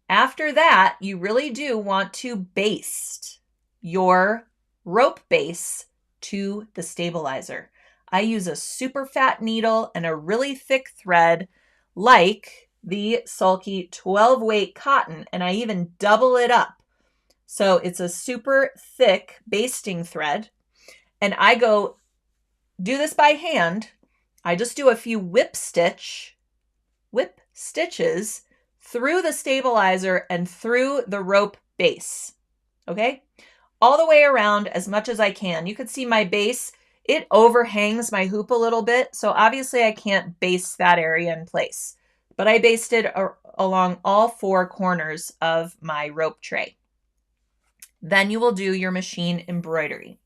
Speaker 1: After that, you really do want to baste your rope base to the stabilizer. I use a super fat needle and a really thick thread like the Sulky 12 weight cotton, and I even double it up. So it's a super thick basting thread, and I go do this by hand. I just do a few whip stitches through the stabilizer and through the rope base. Okay? All the way around as much as I can. You can see my base, it overhangs my hoop a little bit. So obviously I can't baste that area in place, but I basted along all 4 corners of my rope tray. Then you will do your machine embroidery.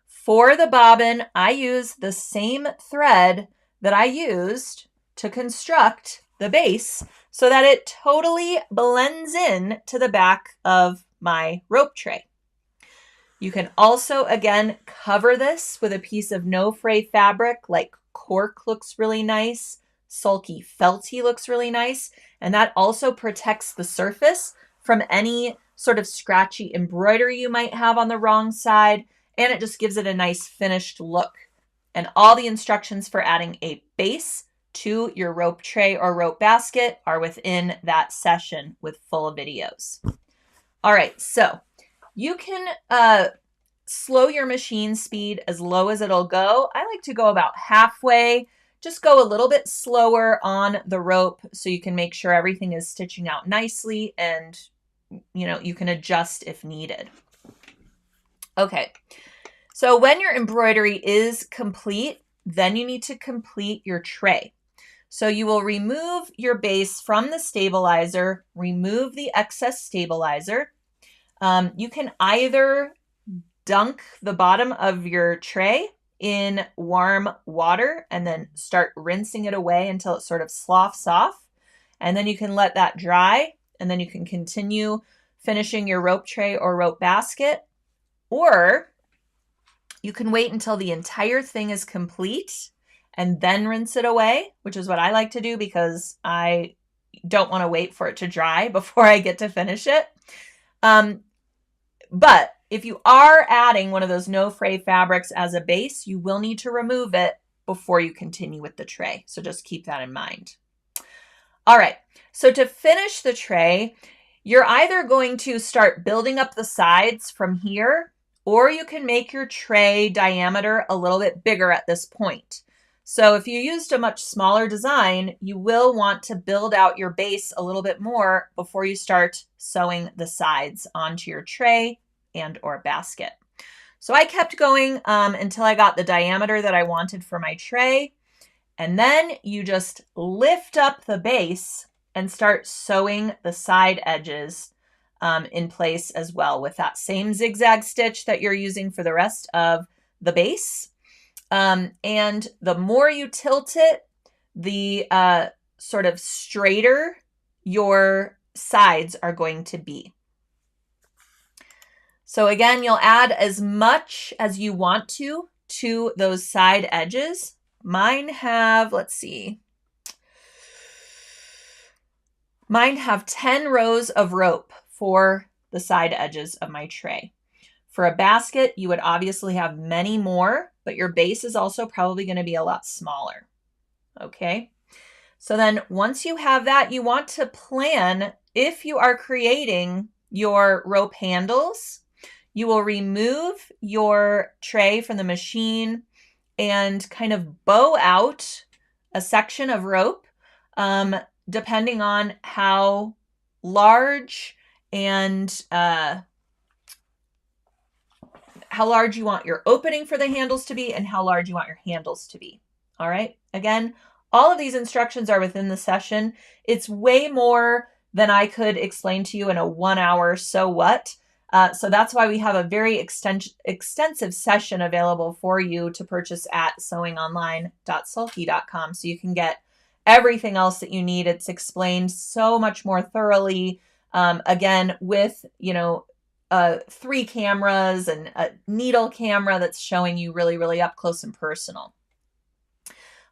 Speaker 1: For the bobbin, I use the same thread that I used to construct the base so that it totally blends in to the back of my rope tray. You can also, again, cover this with a piece of no fray fabric, like cork looks really nice, sulky felty looks really nice, and that also protects the surface from any sort of scratchy embroidery you might have on the wrong side, and it just gives it a nice finished look. And all the instructions for adding a base to your rope tray or rope basket are within that session with full videos. All right, so you can slow your machine speed as low as it'll go. I like to go about halfway. Just go a little bit slower on the rope so you can make sure everything is stitching out nicely, and you can adjust if needed. Okay, so when your embroidery is complete, then you need to complete your tray. So you will remove your base from the stabilizer, remove the excess stabilizer. You can either dunk the bottom of your tray in warm water and then start rinsing it away until it sort of sloughs off. And then you can let that dry, and then you can continue finishing your rope tray or rope basket. Or you can wait until the entire thing is complete and then rinse it away, which is what I like to do because I don't want to wait for it to dry before I get to finish it. But if you are adding one of those no fray fabrics as a base, you will need to remove it before you continue with the tray. So just keep that in mind. All right, so to finish the tray, you're either going to start building up the sides from here, or you can make your tray diameter a little bit bigger at this point. So if you used a much smaller design, you will want to build out your base a little bit more before you start sewing the sides onto your tray and or basket. So I kept going until I got the diameter that I wanted for my tray. And then you just lift up the base and start sewing the side edges in place as well with that same zigzag stitch that you're using for the rest of the base. And the more you tilt it, the sort of straighter your sides are going to be. So again, you'll add as much as you want to those side edges. Mine have, let's see, mine have 10 rows of rope for the side edges of my tray. For a basket, you would obviously have many more, but your base is also probably going to be a lot smaller. Okay, so then once you have that, you want to plan if you are creating your rope handles. You will remove your tray from the machine and kind of bow out a section of rope, depending on how large and how large you want your opening for the handles to be and how large you want your handles to be. All right. Again, all of these instructions are within the session. It's way more than I could explain to you in a 1 hour so what. So that's why we have a very extensive session available for you to purchase at sewingonline.sulky.com. So you can get everything else that you need. It's explained so much more thoroughly. Again, with, 3 cameras and a needle camera that's showing you really, really up close and personal.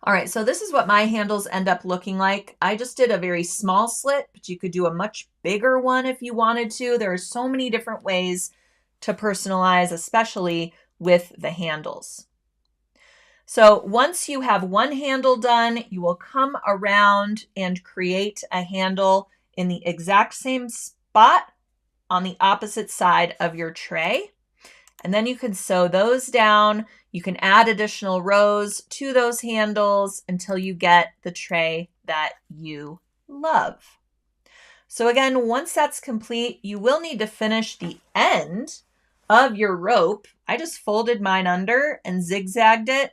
Speaker 1: All right, so this is what my handles end up looking like. I just did a very small slit, but you could do a much bigger one if you wanted to. There are so many different ways to personalize, especially with the handles. So once you have one handle done, you will come around and create a handle in the exact same spot on the opposite side of your tray. And then you can sew those down. You can add additional rows to those handles until you get the tray that you love. So again, once that's complete, you will need to finish the end of your rope. I just folded mine under and zigzagged it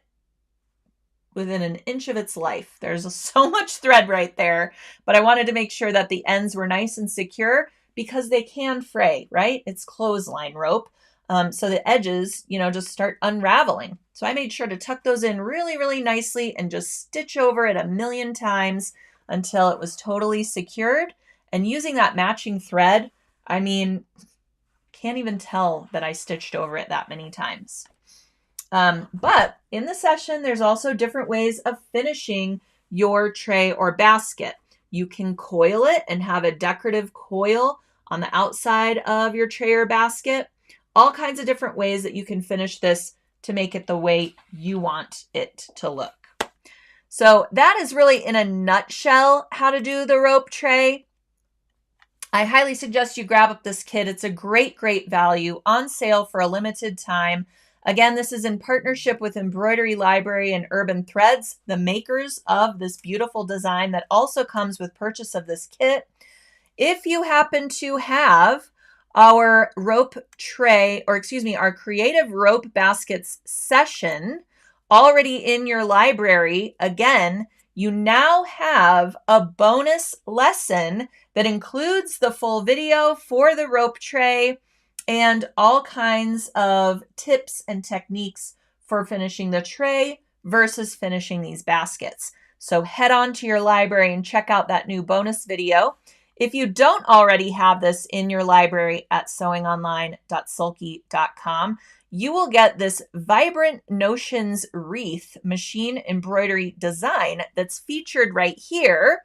Speaker 1: within an inch of its life. There's so much thread right there, but I wanted to make sure that the ends were nice and secure because they can fray, right? It's clothesline rope. So the edges, just start unraveling. So I made sure to tuck those in really, really nicely and just stitch over it a million times until it was totally secured. And using that matching thread, I mean, can't even tell that I stitched over it that many times. But in the session, there's also different ways of finishing your tray or basket. You can coil it and have a decorative coil on the outside of your tray or basket. All kinds of different ways that you can finish this to make it the way you want it to look. So that is really in a nutshell how to do the rope tray. I highly suggest you grab up this kit. It's a great, great value, on sale for a limited time. Again, this is in partnership with Embroidery Library and Urban Threads, the makers of this beautiful design that also comes with purchase of this kit. If you happen to have our rope tray, our creative rope baskets session already in your library, again, you now have a bonus lesson that includes the full video for the rope tray and all kinds of tips and techniques for finishing the tray versus finishing these baskets. So head on to your library and check out that new bonus video. If you don't already have this in your library at sewingonline.sulky.com, you will get this Vibrant Notions wreath machine embroidery design that's featured right here.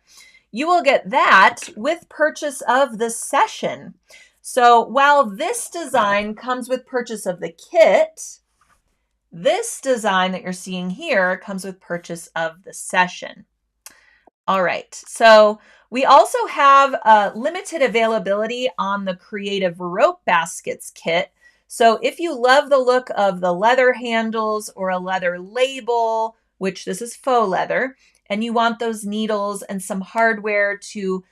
Speaker 1: You will get that with purchase of the session. So while this design comes with purchase of the kit, this design that you're seeing here comes with purchase of the session. All right, so we also have limited availability on the Creative Rope Baskets kit. So if you love the look of the leather handles or a leather label, which this is faux leather, and you want those needles and some hardware to,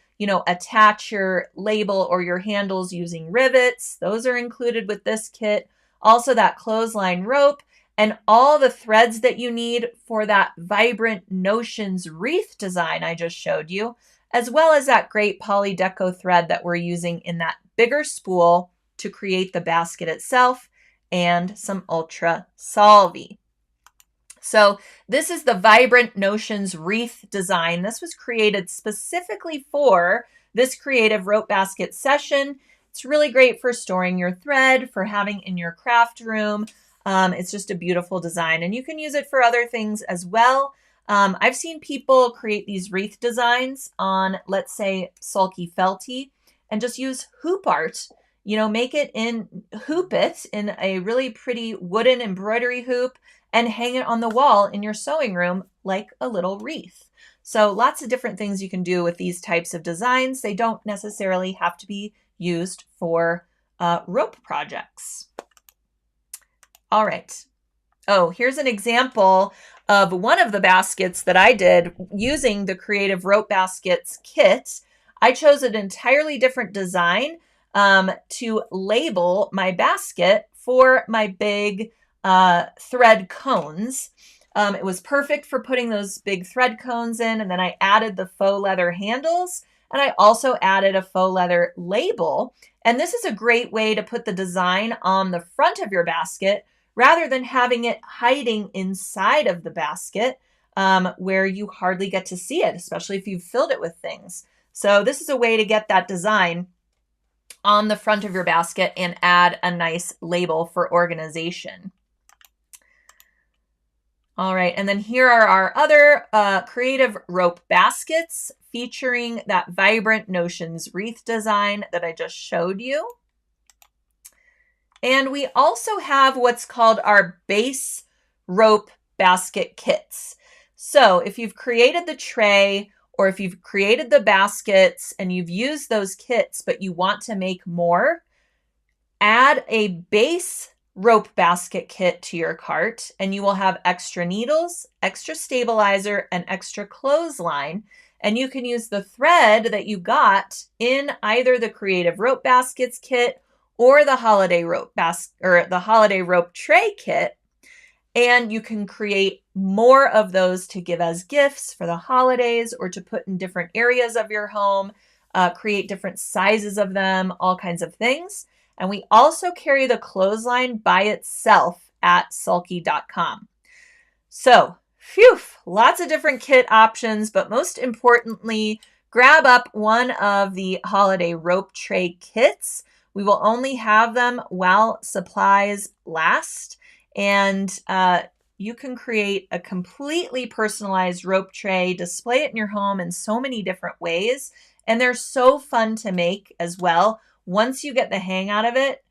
Speaker 1: attach your label or your handles using rivets, those are included with this kit. Also that clothesline rope and all the threads that you need for that Vibrant Notions wreath design I just showed you, as well as that great poly deco thread that we're using in that bigger spool to create the basket itself, and some ultra solvi. So this is the Vibrant Notions wreath design. This was created specifically for this creative rope basket session. It's really great for storing your thread, for having in your craft room. It's just a beautiful design, and you can use it for other things as well. I've seen people create these wreath designs on, let's say, sulky felty, and just use hoop art. Hoop it in a really pretty wooden embroidery hoop and hang it on the wall in your sewing room like a little wreath. So lots of different things you can do with these types of designs. They don't necessarily have to be used for rope projects. All right. Oh, here's an example of one of the baskets that I did using the Creative Rope Baskets kit. I chose an entirely different design to label my basket for my big thread cones. It was perfect for putting those big thread cones in, and then I added the faux leather handles, and I also added a faux leather label. And this is a great way to put the design on the front of your basket rather than having it hiding inside of the basket where you hardly get to see it, especially if you've filled it with things. So this is a way to get that design on the front of your basket and add a nice label for organization. All right, and then here are our other creative rope baskets featuring that Vibrant Notions wreath design that I just showed you. And we also have what's called our base rope basket kits. So if you've created the tray or if you've created the baskets and you've used those kits, but you want to make more, add a base rope basket kit to your cart and you will have extra needles, extra stabilizer, and extra clothesline. And you can use the thread that you got in either the Creative Rope Baskets kit or the holiday rope tray kit, and you can create more of those to give as gifts for the holidays or to put in different areas of your home. create different sizes of them, all kinds of things. And we also carry the clothesline by itself at sulky.com. So, phew, lots of different kit options, but most importantly, grab up one of the holiday rope tray kits. We will only have them while supplies last, and you can create a completely personalized rope tray, display it in your home in so many different ways, and they're so fun to make as well. Once you get the hang out of it,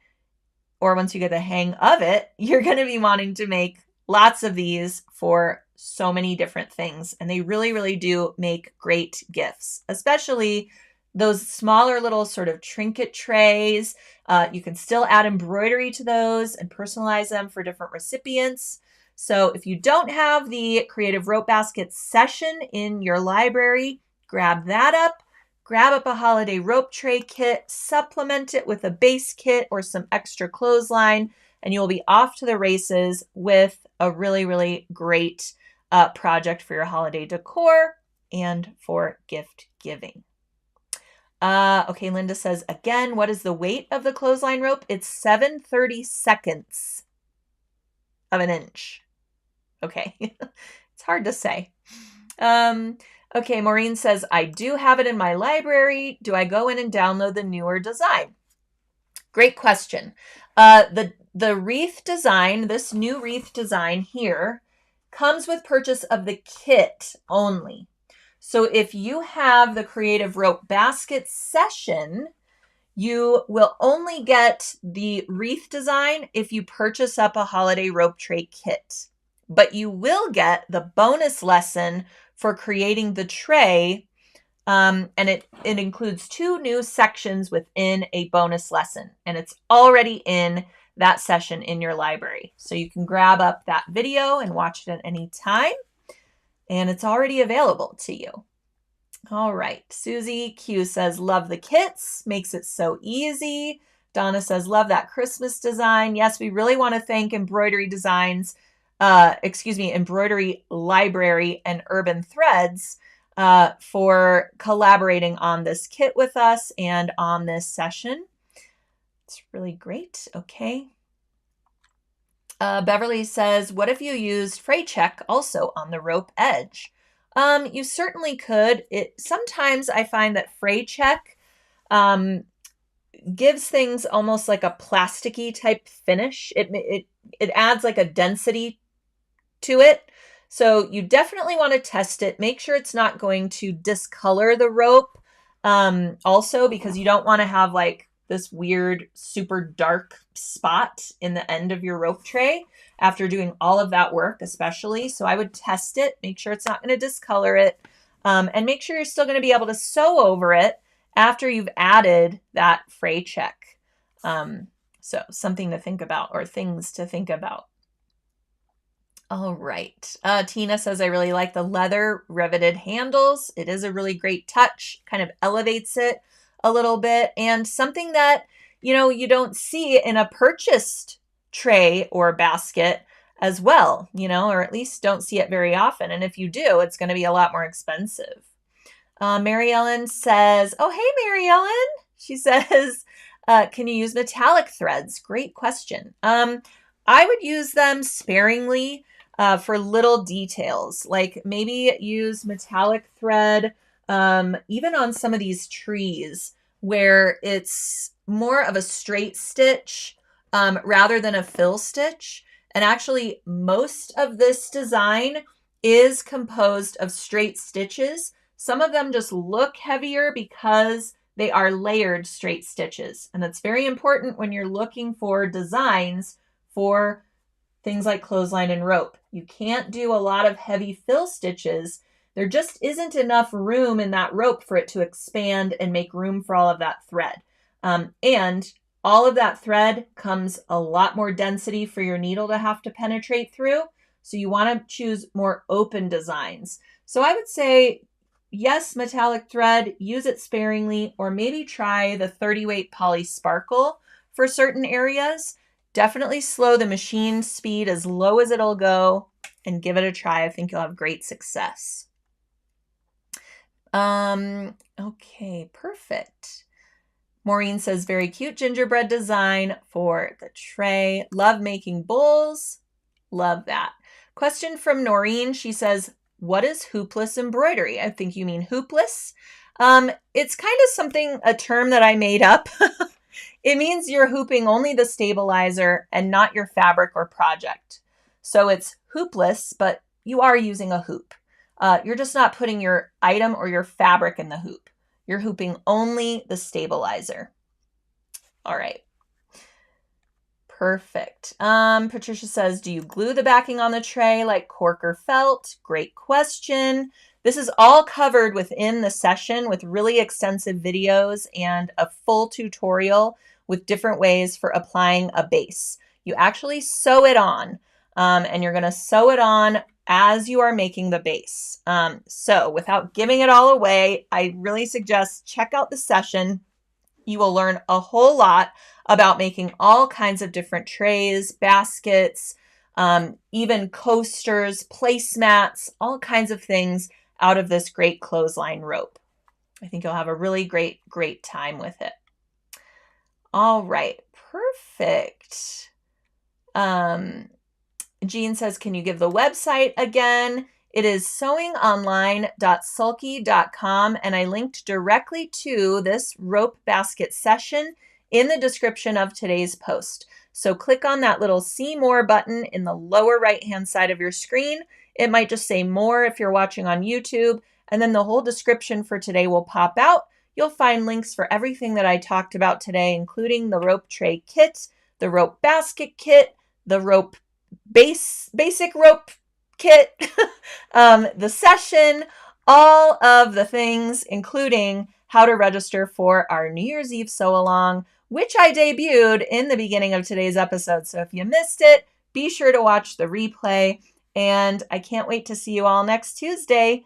Speaker 1: or once you get the hang of it, you're going to be wanting to make lots of these for so many different things. And they really, really do make great gifts, especially those smaller little sort of trinket trays. You can still add embroidery to those and personalize them for different recipients. So if you don't have the Creative Rope Basket session in your library, grab that up. Grab up a holiday rope tray kit, supplement it with a base kit or some extra clothesline, and you'll be off to the races with a really, really great project for your holiday decor and for gift giving. Okay, Linda says, again, what is the weight of the clothesline rope? It's 7/32 of an inch. Okay, it's hard to say. Okay, Maureen says, I do have it in my library. Do I go in and download the newer design? Great question. The wreath design, this new wreath design here, comes with purchase of the kit only. So if you have the Creative Rope Basket session, you will only get the wreath design if you purchase up a holiday rope tray kit. But you will get the bonus lesson for creating the tray, and it includes 2 new sections within a bonus lesson, and it's already in that session in your library. So you can grab up that video and watch it at any time, and it's already available to you. All right, Susie Q says, love the kits, makes it so easy. Donna says, love that Christmas design. Yes, we really want to thank Embroidery Designs, Embroidery Library and Urban Threads for collaborating on this kit with us and on this session. It's really great. Okay. Beverly says, what if you used fray check also on the rope edge? You certainly could. Sometimes I find that fray check gives things almost like a plasticky type finish. It adds like a density to it. So you definitely want to test it. Make sure it's not going to discolor the rope. Also, because you don't want to have like this weird, super dark spot in the end of your rope tray after doing all of that work, especially. So I would test it, make sure it's not going to discolor it, and make sure you're still going to be able to sew over it after you've added that fray check. So something to think about, or things to think about. All right. Tina says, I really like the leather riveted handles. It is a really great touch, kind of elevates it a little bit, and something that, you don't see in a purchased tray or basket as well, or at least don't see it very often. And if you do, it's going to be a lot more expensive. Mary Ellen says, oh, hey, Mary Ellen. She says, can you use metallic threads? Great question. I would use them sparingly for little details, like maybe use metallic thread even on some of these trees where it's more of a straight stitch rather than a fill stitch. And actually, most of this design is composed of straight stitches. Some of them just look heavier because they are layered straight stitches. And that's very important when you're looking for designs for things like clothesline and rope. You can't do a lot of heavy fill stitches. There just isn't enough room in that rope for it to expand and make room for all of that thread. And all of that thread comes a lot more density for your needle to have to penetrate through. So you want to choose more open designs. So I would say, yes, metallic thread, use it sparingly, or maybe try the 30-weight poly sparkle for certain areas. Definitely slow the machine speed as low as it'll go and give it a try. I think you'll have great success. Okay, perfect. Maureen says, very cute gingerbread design for the tray. Love making bowls. Love that. Question from Noreen. She says, what is hoopless embroidery? I think you mean hoopless. It's kind of something, a term that I made up. It means you're hooping only the stabilizer and not your fabric or project. So it's hoopless, but you are using a hoop. You're just not putting your item or your fabric in the hoop. You're hooping only the stabilizer. All right. Perfect. Patricia says, do you glue the backing on the tray like cork or felt? Great question. This is all covered within the session with really extensive videos and a full tutorial with different ways for applying a base. You actually sew it on, and you're going to sew it on as you are making the base. So without giving it all away, I really suggest check out the session. You will learn a whole lot about making all kinds of different trays, baskets, even coasters, placemats, all kinds of things out of this great clothesline rope. I think you'll have a really great time with it. All right, perfect. Jean says, can you give the website again? It is sewingonline.sulky.com, and I linked directly to this rope basket session in the description of today's post. So click on that little see more button in the lower right-hand side of your screen. It might just say more if you're watching on YouTube, and then the whole description for today will pop out. You'll find links for everything that I talked about today, including the rope tray kit, the rope basket kit, the rope basic rope kit, the session, all of the things, including how to register for our New Year's Eve sew along, which I debuted in the beginning of today's episode. So if you missed it, be sure to watch the replay. And I can't wait to see you all next Tuesday.